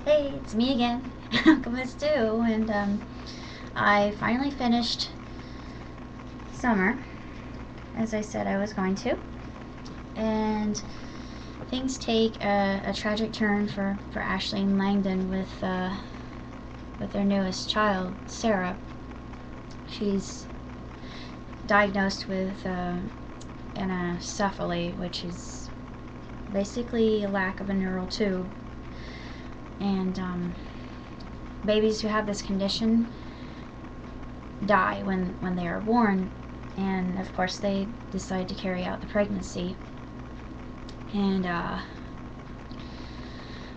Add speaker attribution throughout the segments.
Speaker 1: Hey, it's me again, Alchemist Stew, and I finally finished Summer, as I said I was going to, and things take a tragic turn for Ashley and Langdon with their newest child, Sarah. She's diagnosed with anencephaly, which is basically a lack of a neural tube, and babies who have this condition die when they are born, and of course they decide to carry out the pregnancy. And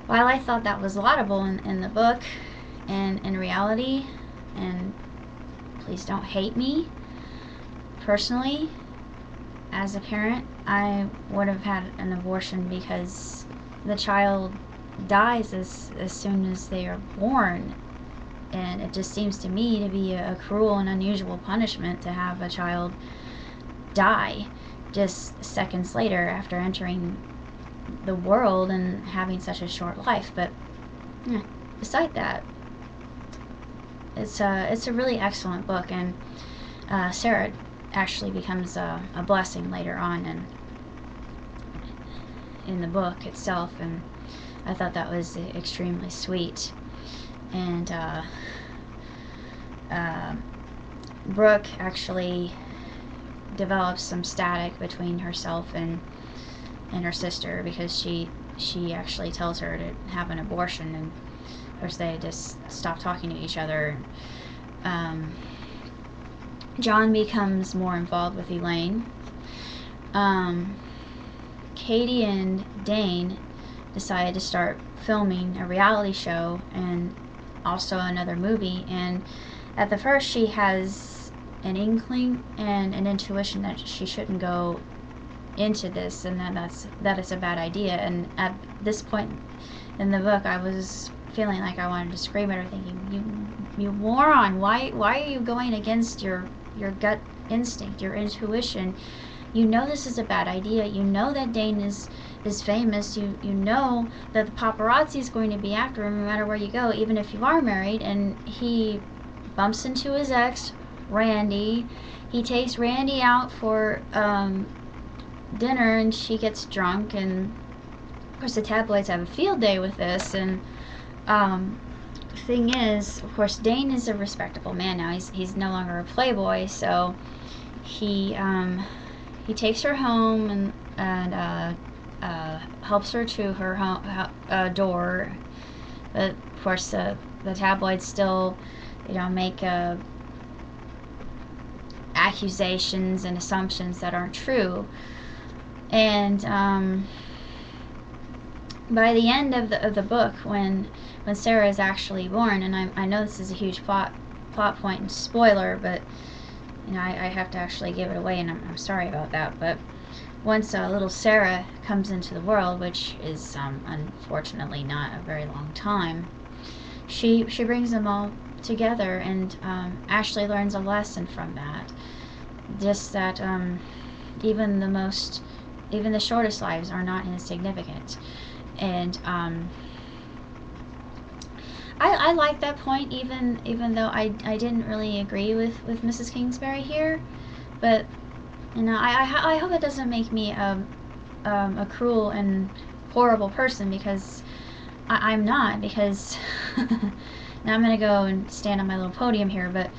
Speaker 1: while I thought that was laudable in the book and in reality, and please don't hate me, personally, as a parent, I would have had an abortion because the child dies as soon as they are born, and it just seems to me to be a cruel and unusual punishment to have a child die just seconds later after entering the world and having such a short life. But yeah, beside that, it's a really excellent book, and Sarah actually becomes a blessing later on in the book itself, and I thought that was extremely sweet. And Brooke actually develops some static between herself and her sister, because she actually tells her to have an abortion, and of course they just stop talking to each other. John becomes more involved with Elaine. Katie and Dane decided to start filming a reality show and also another movie, and at the first she has an inkling and an intuition that she shouldn't go into this, and that is a bad idea. And at this point in the book, I was feeling like I wanted to scream at her, thinking, you moron, why are you going against your gut instinct, your intuition? You know this is a bad idea. You know that Dane is famous. You know that the paparazzi is going to be after him no matter where you go, even if you are married. And he bumps into his ex, Randy. He takes Randy out for dinner, and she gets drunk, and of course the tabloids have a field day with this. And thing is, of course, Dane is a respectable man now. He's no longer a playboy, so he takes her home and helps her to her home, door. But of course, the tabloids still, make accusations and assumptions that aren't true. And by the end of the book, when Sarah is actually born, and I know this is a huge plot point and spoiler, but I have to actually give it away, and I'm sorry about that. But once little Sarah comes into the world, which is unfortunately not a very long time, she brings them all together, and Ashley learns a lesson from that. Just that even the shortest lives are not insignificant. And I like that point, even though I didn't really agree with Mrs. Kingsbury here. But I hope it doesn't make me a cruel and horrible person, because I'm not. Because now I'm gonna go and stand on my little podium here, but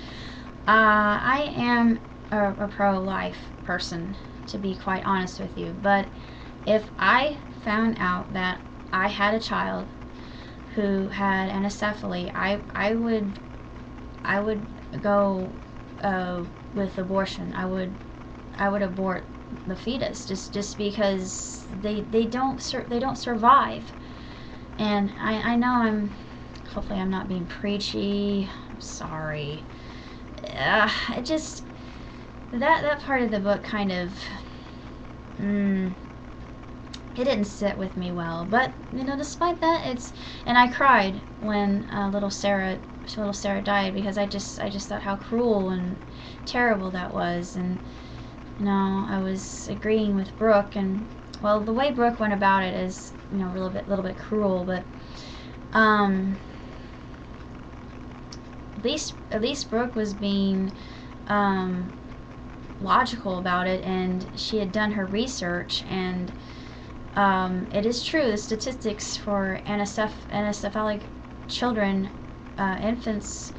Speaker 1: I am a pro-life person, to be quite honest with you. But if I found out that I had a child who had anencephaly, I would go with abortion. I would abort the fetus, just because they don't survive. And I know hopefully I'm not being preachy. I'm sorry. It just, that part of the book kind of it didn't sit with me well. But despite that, and I cried when little Sarah died, because I just thought how cruel and terrible that was. And I was agreeing with Brooke, and well, the way Brooke went about it is a little bit cruel, but um, at least Brooke was being logical about it, and she had done her research, and it is true, the statistics for anencephalic children, infants,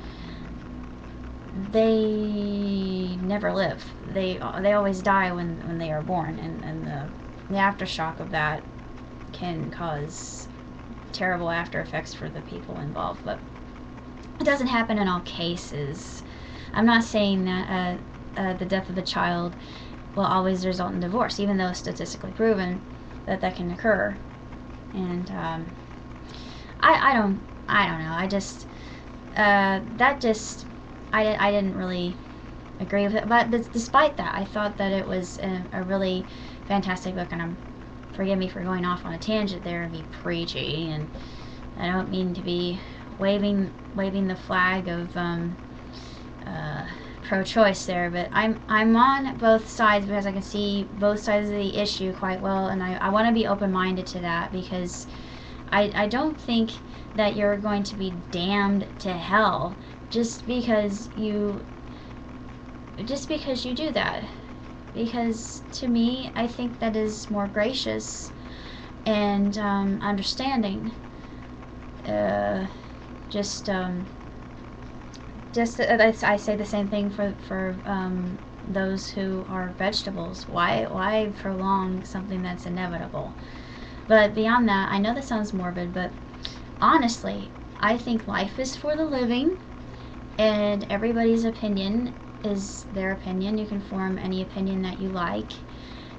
Speaker 1: they never live. They always die when they are born, and the aftershock of that can cause terrible after effects for the people involved. But it doesn't happen in all cases. I'm not saying that the death of the child will always result in divorce, even though it's statistically proven that can occur. And I don't know. I just I didn't really agree with it. But despite that, I thought that it was a really fantastic book. And forgive me for going off on a tangent there and be preachy. And I don't mean to be waving the flag of pro-choice there, but I'm on both sides because I can see both sides of the issue quite well, and I want to be open-minded to that, because I don't think that you're going to be damned to hell just because you do that. Because to me, I think that is more gracious and understanding. I say the same thing for those who are vegetables. Why prolong something that's inevitable? But beyond that, I know that sounds morbid, but honestly, I think life is for the living, and everybody's opinion is their opinion. You can form any opinion that you like.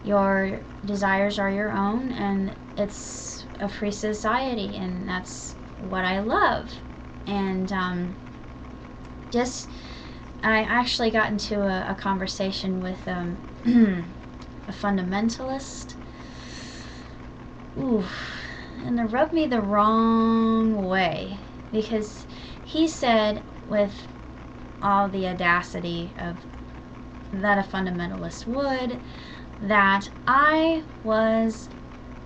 Speaker 1: Your desires are your own, and it's a free society, and that's what I love. And I actually got into a conversation with a fundamentalist. Ooh, and it rubbed me the wrong way, because he said, with all the audacity of that a fundamentalist would, that I was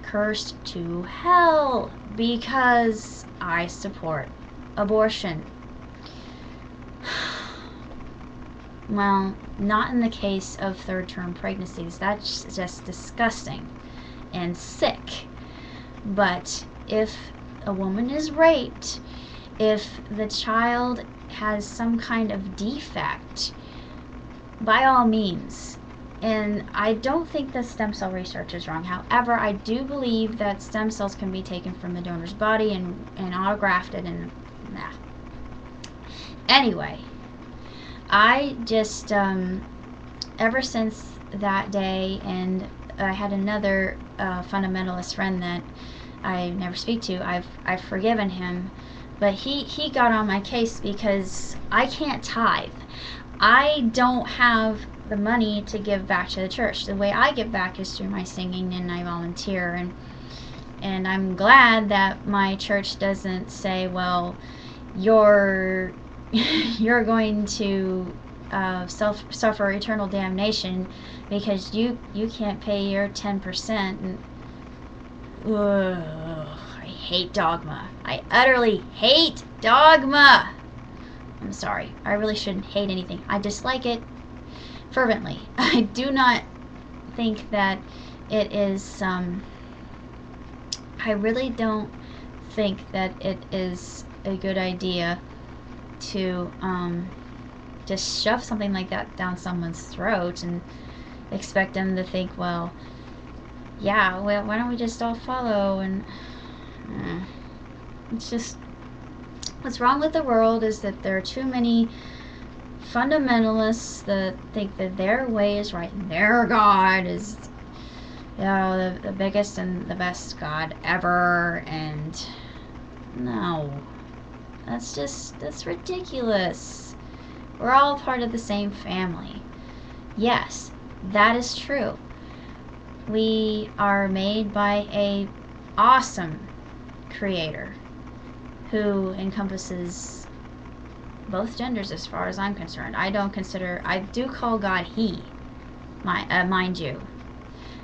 Speaker 1: cursed to hell because I support abortion. Well, not in the case of third-term pregnancies. That's just disgusting and sick. But if a woman is raped, if the child has some kind of defect, by all means. And I don't think that stem cell research is wrong. However, I do believe that stem cells can be taken from the donor's body and autografted and nah. Anyway, I just ever since that day, and I had another fundamentalist friend that I never speak to. I've forgiven him, but he got on my case because I can't tithe. I don't have the money to give back to the church. The way I give back is through my singing, and I volunteer, and I'm glad that my church doesn't say, well, you're going to suffer eternal damnation because you can't pay your 10%. And I hate dogma. I utterly hate dogma. I'm sorry. I really shouldn't hate anything. I dislike it fervently. I do not think that it is I really don't think that it is a good idea to just shove something like that down someone's throat and expect them to think, well, yeah, well, why don't we just all follow? And it's just, what's wrong with the world is that there are too many fundamentalists that think that their way is right and their God is, you know, the biggest and the best God ever. And no, that's ridiculous. We're all part of the same family. Yes, that is true. We are made by a awesome creator who encompasses both genders as far as I'm concerned. I do call God he, mind you,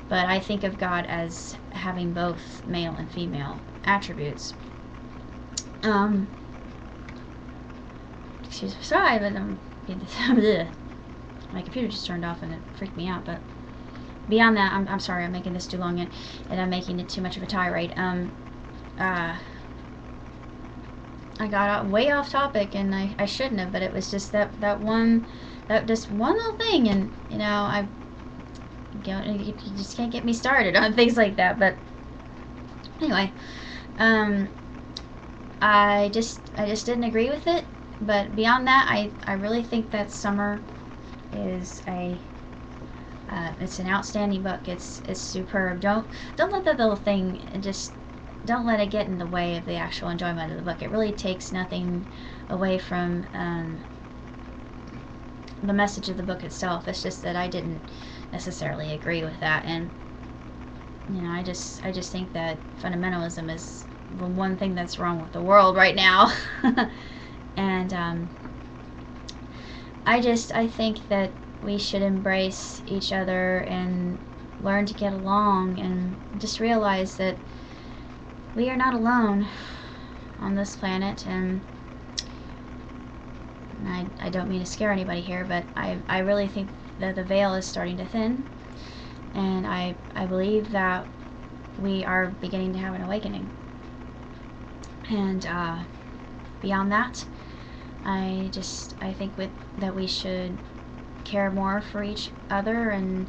Speaker 1: but I think of God as having both male and female attributes. Excuse me, sorry, but my computer just turned off and it freaked me out. But beyond that, I'm sorry, I'm making this too long and I'm making it too much of a tirade. I got way off topic, and I shouldn't have, but it was just that one little thing, and you just can't get me started on things like that. But anyway, I just didn't agree with it. But beyond that, I really think that Summer is it's an outstanding book. It's superb. Don't let that little thing just don't let it get in the way of the actual enjoyment of the book. It really takes nothing away from the message of the book itself. It's just that I didn't necessarily agree with that, and I just think that fundamentalism is the one thing that's wrong with the world right now. And I think that we should embrace each other and learn to get along, and just realize that we are not alone on this planet. And I don't mean to scare anybody here, but I really think that the veil is starting to thin, and I believe that we are beginning to have an awakening. And beyond that, I think that we should care more for each other and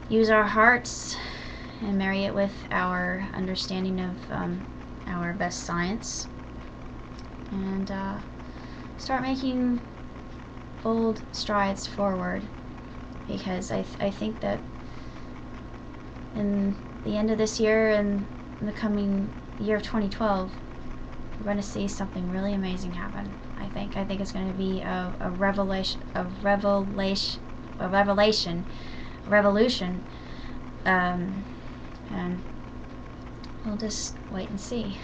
Speaker 1: use our hearts and marry it with our understanding of our best science, and start making bold strides forward, because I think that in the end of this year and in the coming year of 2012, we're going to see something really amazing happen. I think it's going to be a revolution, and we'll just wait and see.